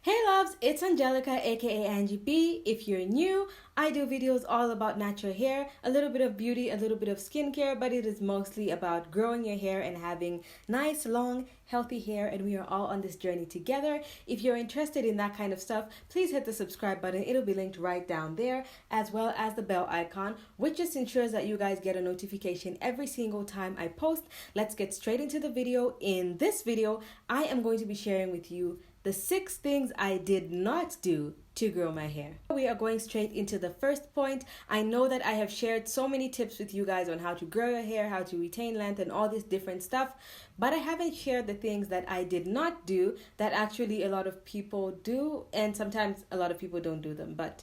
Hey loves, it's Angelica aka Angie B. If you're new, I do videos all about natural hair, a little bit of beauty, a little bit of skincare, but it is mostly about growing your hair and having nice, long, healthy hair, and we are all on this journey together. If you're interested in that kind of stuff, please hit the subscribe button. It'll be linked right down there, as well as the bell icon, which just ensures that you guys get a notification every single time I post. Let's get straight into the video. In this video, I am going to be sharing with you the 6 things I did not do to grow my hair. We are going straight into the first point. I know that I have shared so many tips with you guys on how to grow your hair, how to retain length, and all this different stuff, but I haven't shared the things that I did not do that actually a lot of people do, and sometimes a lot of people don't do them, but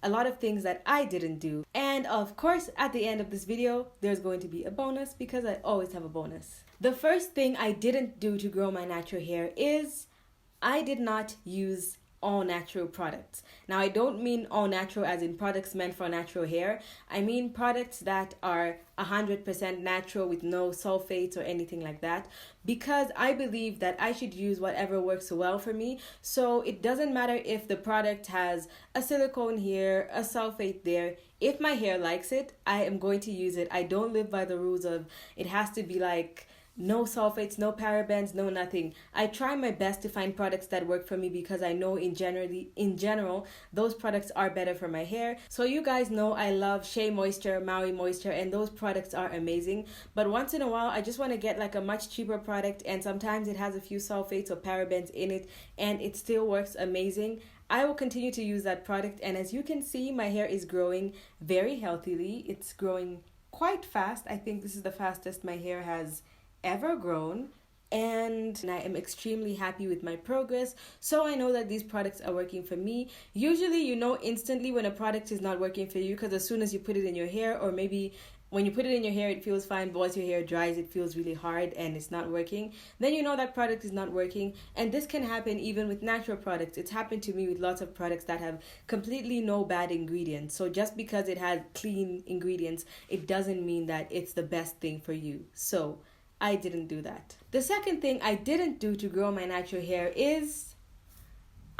a lot of things that I didn't do. And of course, at the end of this video, there's going to be a bonus because I always have a bonus. The first thing I didn't do to grow my natural hair is I did not use all natural products. Now, I don't mean all natural as in products meant for natural hair. I mean products that are 100% natural with no sulfates or anything like that, because I believe that I should use whatever works well for me. So it doesn't matter if the product has a silicone here, a sulfate there. If my hair likes it, I am going to use it. I don't live by the rules of it has to be like no sulfates, no parabens, no nothing. I try my best to find products that work for me because I know in general, those products are better for my hair. So you guys know I love Shea Moisture, Maui Moisture, and those products are amazing. But once in a while, I just want to get like a much cheaper product, and sometimes it has a few sulfates or parabens in it, and it still works amazing. I will continue to use that product, and as you can see, my hair is growing very healthily. It's growing quite fast. I think this is the fastest my hair has ever grown, and I am extremely happy with my progress. So I know that these products are working for me. Usually you know instantly when a product is not working for you, because as soon as you put it in your hair, or maybe when you put it in your hair it feels fine, but once your hair dries it feels really hard and it's not working, then you know that product is not working. And this can happen even with natural products. It's happened to me with lots of products that have completely no bad ingredients. So just because it has clean ingredients, it doesn't mean that it's the best thing for you. So I didn't do that. The second thing I didn't do to grow my natural hair is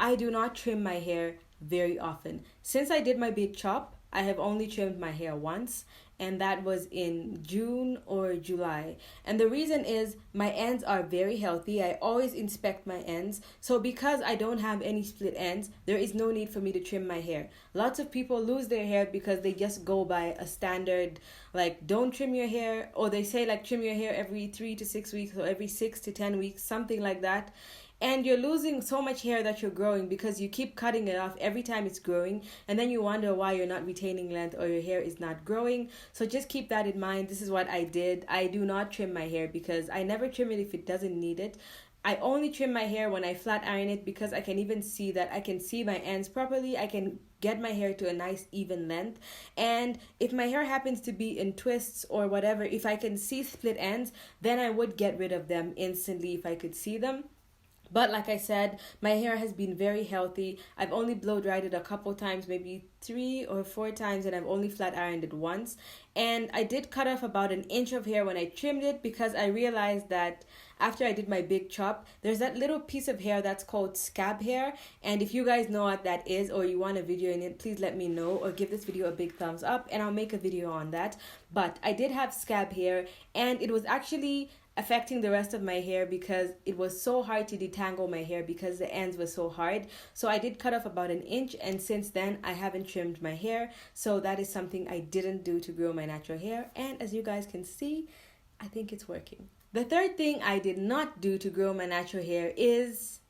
I do not trim my hair very often. Since I did my big chop, I have only trimmed my hair once, and that was in June or July. And the reason is my ends are very healthy. I always inspect my ends. So because I don't have any split ends, there is no need for me to trim my hair. Lots of people lose their hair because they just go by a standard, like don't trim your hair, or they say like trim your hair every 3 to 6 weeks or every 6 to 10 weeks, something like that. And you're losing so much hair that you're growing because you keep cutting it off every time it's growing, and then you wonder why you're not retaining length or your hair is not growing. So just keep that in mind. This is what I did. I do not trim my hair because I never trim it if it doesn't need it. I only trim my hair when I flat iron it, because I can even see that I can see my ends properly. I can get my hair to a nice even length. And if my hair happens to be in twists or whatever, if I can see split ends, then I would get rid of them instantly if I could see them. But like I said, my hair has been very healthy. I've only blow dried it a couple times, maybe 3 or 4 times, and I've only flat ironed it once. And I did cut off about an inch of hair when I trimmed it, because I realized that after I did my big chop, there's that little piece of hair that's called scab hair. And if you guys know what that is, or you want a video in it, please let me know, or give this video a big thumbs up and I'll make a video on that. But I did have scab hair, and it was actually affecting the rest of my hair because it was so hard to detangle my hair because the ends were so hard. So I did cut off about an inch, and since then I haven't trimmed my hair. So that is something I didn't do to grow my natural hair, and as you guys can see, I think it's working. The third thing I did not do to grow my natural hair is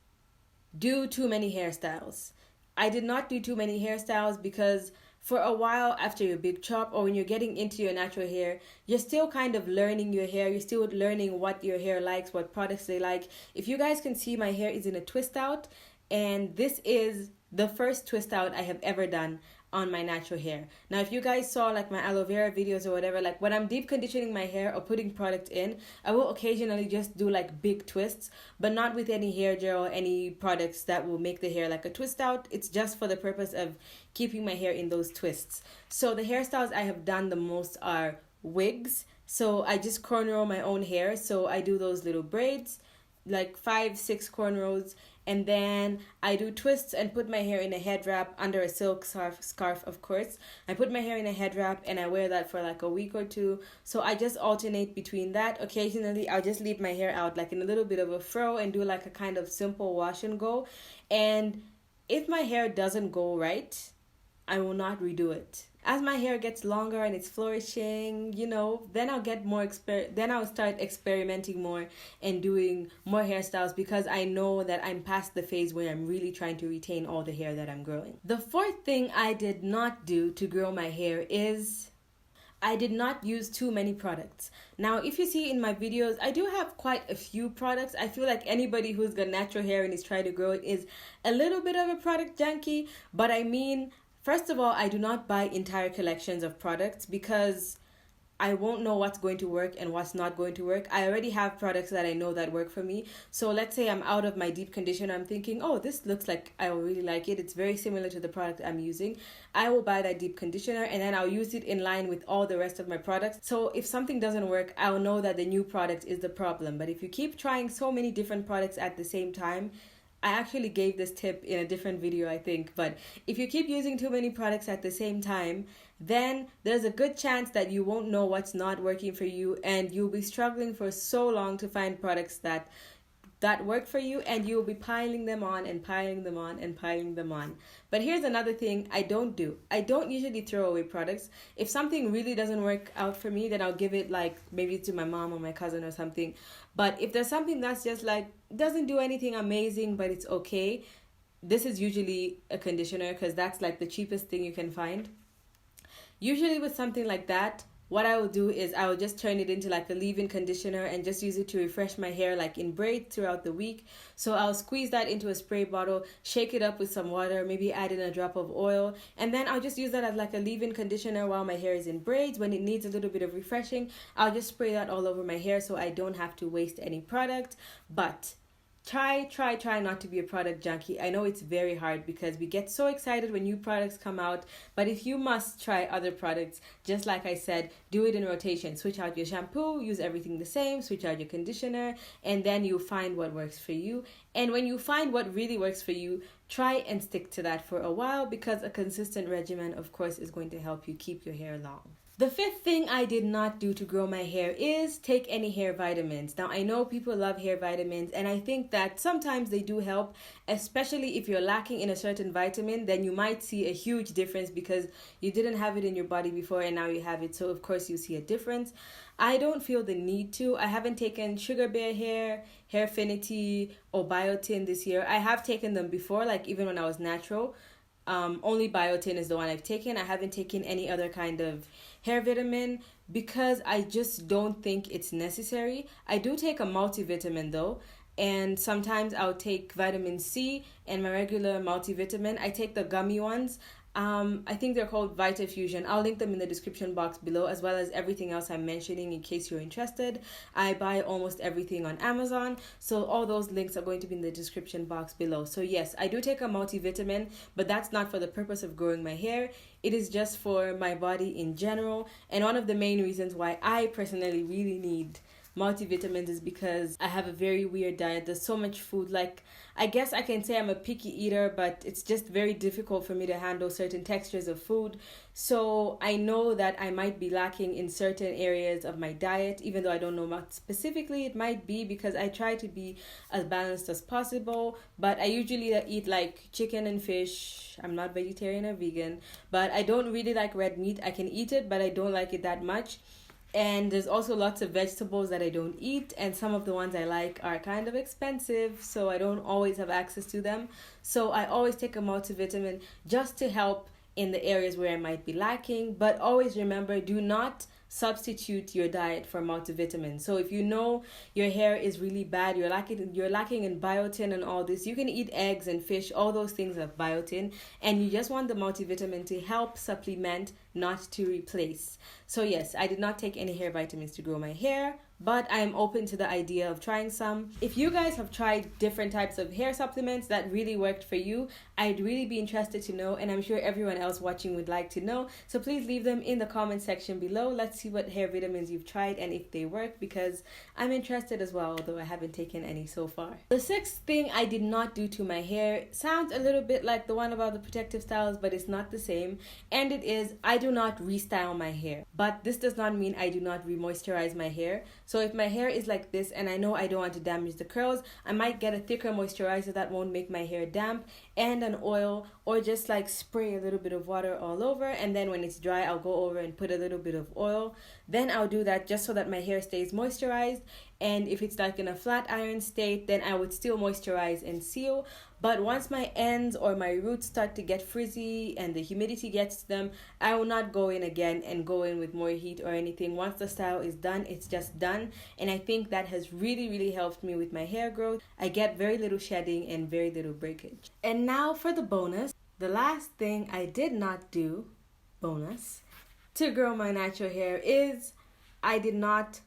do too many hairstyles. I did not do too many hairstyles because for a while after your big chop, or when you're getting into your natural hair, you're still kind of learning your hair. You're still learning what your hair likes, what products they like. If you guys can see, my hair is in a twist out, and this is the first twist out I have ever done on my natural hair. Now, if you guys saw like my aloe vera videos or whatever, like when I'm deep conditioning my hair or putting product in, I will occasionally just do like big twists, but not with any hair gel or any products that will make the hair like a twist out. It's just for the purpose of keeping my hair in those twists. So the hairstyles I have done the most are wigs. So I just cornrow my own hair. So I do those little braids, like 5-6 cornrows, and then I do twists and put my hair in a head wrap under a silk scarf, of course. I put my hair in a head wrap and I wear that for like a week or two. So I just alternate between that. Occasionally I'll just leave my hair out like in a little bit of a fro and do like a kind of simple wash and go. And if my hair doesn't go right, I will not redo it. As my hair gets longer and it's flourishing, then I'll get more then I'll start experimenting more and doing more hairstyles, because I know that I'm past the phase where I'm really trying to retain all the hair that I'm growing. The fourth thing I did not do to grow my hair is I did not use too many products. Now, if you see in my videos, I do have quite a few products. I feel like anybody who's got natural hair and is trying to grow it is a little bit of a product junkie. But I mean, first of all, I do not buy entire collections of products because I won't know what's going to work and what's not going to work. I already have products that I know that work for me. So let's say I'm out of my deep conditioner. I'm thinking, oh, this looks like I will really like it. It's very similar to the product I'm using. I will buy that deep conditioner and then I'll use it in line with all the rest of my products. So if something doesn't work, I'll know that the new product is the problem. But if you keep trying so many different products at the same time, I actually gave this tip in a different video, I think, but if you keep using too many products at the same time, then there's a good chance that you won't know what's not working for you, and you'll be struggling for so long to find products that work for you, and you'll be piling them on and piling them on and piling them on. But here's another thing I don't do. I don't usually throw away products. If something really doesn't work out for me, then I'll give it like maybe to my mom or my cousin or something. But if there's something that's just like doesn't do anything amazing but it's okay, this is usually a conditioner, because that's like the cheapest thing you can find. Usually with something like that, what I will do is I will just turn it into like a leave-in conditioner and just use it to refresh my hair like in braids throughout the week. So I'll squeeze that into a spray bottle, shake it up with some water, maybe add in a drop of oil, and then I'll just use that as like a leave-in conditioner while my hair is in braids. When it needs a little bit of refreshing, I'll just spray that all over my hair so I don't have to waste any product. But try not to be a product junkie. I know it's very hard because we get so excited when new products come out, but if you must try other products, just like I said, do it in rotation. Switch out your shampoo, use everything the same, switch out your conditioner, and then you find what works for you. And when you find what really works for you, try and stick to that for a while, because a consistent regimen, of course, is going to help you keep your hair long. The fifth thing I did not do to grow my hair is take any hair vitamins. Now, I know people love hair vitamins, and I think that sometimes they do help, especially if you're lacking in a certain vitamin. Then you might see a huge difference because you didn't have it in your body before and now you have it. So, of course, you see a difference. I don't feel the need to. I haven't taken Sugar Bear Hair, Hairfinity, or Biotin this year. I have taken them before, like even when I was natural. Only Biotin is the one I've taken. I haven't taken any other kind of hair vitamin because I just don't think it's necessary. I do take a multivitamin though, and sometimes I'll take vitamin C and my regular multivitamin. I take the gummy ones. I think they're called VitaFusion. I'll link them in the description box below, as well as everything else I'm mentioning in case you're interested. I buy almost everything on Amazon, so all those links are going to be in the description box below. So yes, I do take a multivitamin, but that's not for the purpose of growing my hair. It is just for my body in general, and one of the main reasons why I personally really need multivitamins is because I have a very weird diet. There's so much food. Like, I guess I can say I'm a picky eater, but it's just very difficult for me to handle certain textures of food. So I know that I might be lacking in certain areas of my diet, even though I don't know what specifically it might be, because I try to be as balanced as possible. But I usually eat like chicken and fish. I'm not vegetarian or vegan, but I don't really like red meat. I can eat it, but I don't like it that much. And there's also lots of vegetables that I don't eat, and some of the ones I like are kind of expensive, so I don't always have access to them. So I always take a multivitamin just to help in the areas where I might be lacking. But always remember, do not substitute your diet for multivitamins. So if you know your hair is really bad, you're lacking in biotin and all this, you can eat eggs and fish. All those things have biotin, and you just want the multivitamin to help supplement not to replace. So yes, I did not take any hair vitamins to grow my hair, but I am open to the idea of trying some. If you guys have tried different types of hair supplements that really worked for you, I'd really be interested to know, and I'm sure everyone else watching would like to know. So please leave them in the comment section below. Let's see what hair vitamins you've tried and if they work, because I'm interested as well, although I haven't taken any so far. The sixth thing I did not do to my hair sounds a little bit like the one about the protective styles, but it's not the same, and it is I do not restyle my hair. But this does not mean I do not re-moisturize my hair. So if my hair is like this and I know I don't want to damage the curls, I might get a thicker moisturizer that won't make my hair damp, and an oil, or just like spray a little bit of water all over, and then when it's dry I'll go over and put a little bit of oil. Then I'll do that just so that my hair stays moisturized. And if it's like in a flat iron state, then I would still moisturize and seal. But once my ends or my roots start to get frizzy and the humidity gets to them, I will not go in again and go in with more heat or anything. Once the style is done, it's just done. And I think that has really helped me with my hair growth. I get very little shedding and very little breakage. And now for the bonus. The last thing I did not do, bonus, to grow my natural hair is I did not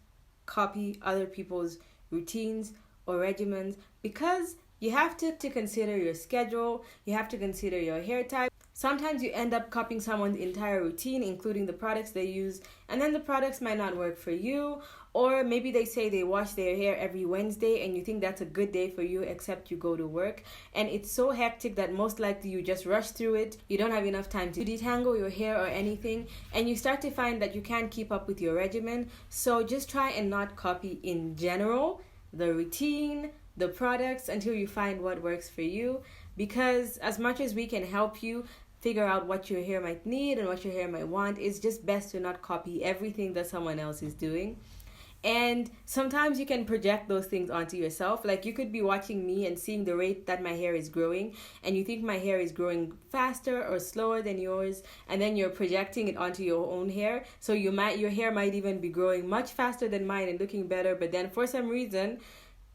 copy other people's routines or regimens, because you have to consider your schedule, you have to consider your hair type. Sometimes you end up copying someone's entire routine, including the products they use, and then the products might not work for you. Or maybe they say they wash their hair every Wednesday and you think that's a good day for you, except you go to work and it's so hectic that most likely you just rush through it. You don't have enough time to detangle your hair or anything, and you start to find that you can't keep up with your regimen. So just try and not copy in general the routine, the products, until you find what works for you. Because as much as we can help you figure out what your hair might need and what your hair might want, it's just best to not copy everything that someone else is doing. And sometimes you can project those things onto yourself. Like you could be watching me and seeing the rate that my hair is growing, and you think my hair is growing faster or slower than yours, and then you're projecting it onto your own hair. So your hair might even be growing much faster than mine and looking better, but then for some reason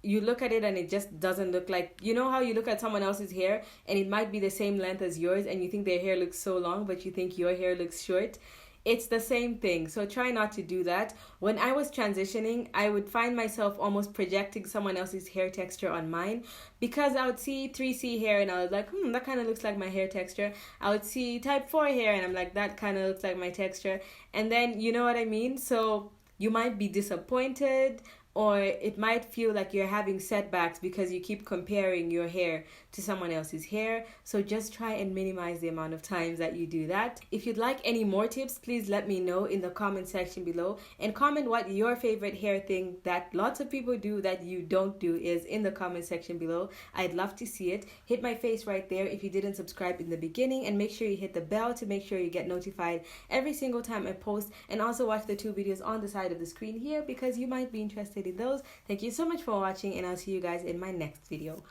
you look at it and it just doesn't look like, you know how you look at someone else's hair and it might be the same length as yours and you think their hair looks so long but you think your hair looks short. It's the same thing. So try not to do that. When I was transitioning, I would find myself almost projecting someone else's hair texture on mine, because I would see 3C hair and I was like, that kind of looks like my hair texture. I would see type 4 hair and I'm like, that kind of looks like my texture. And then, you know what I mean? So you might be disappointed, or it might feel like you're having setbacks because you keep comparing your hair to someone else's hair. So just try and minimize the amount of times that you do that. If you'd like any more tips, please let me know in the comment section below, and comment what your favorite hair thing that lots of people do that you don't do is in the comment section below. I'd love to see it. Hit my face right there if you didn't subscribe in the beginning, and make sure you hit the bell to make sure you get notified every single time I post, and also watch the 2 videos on the side of the screen here because you might be interested in those. Thank you so much for watching, and I'll see you guys in my next video.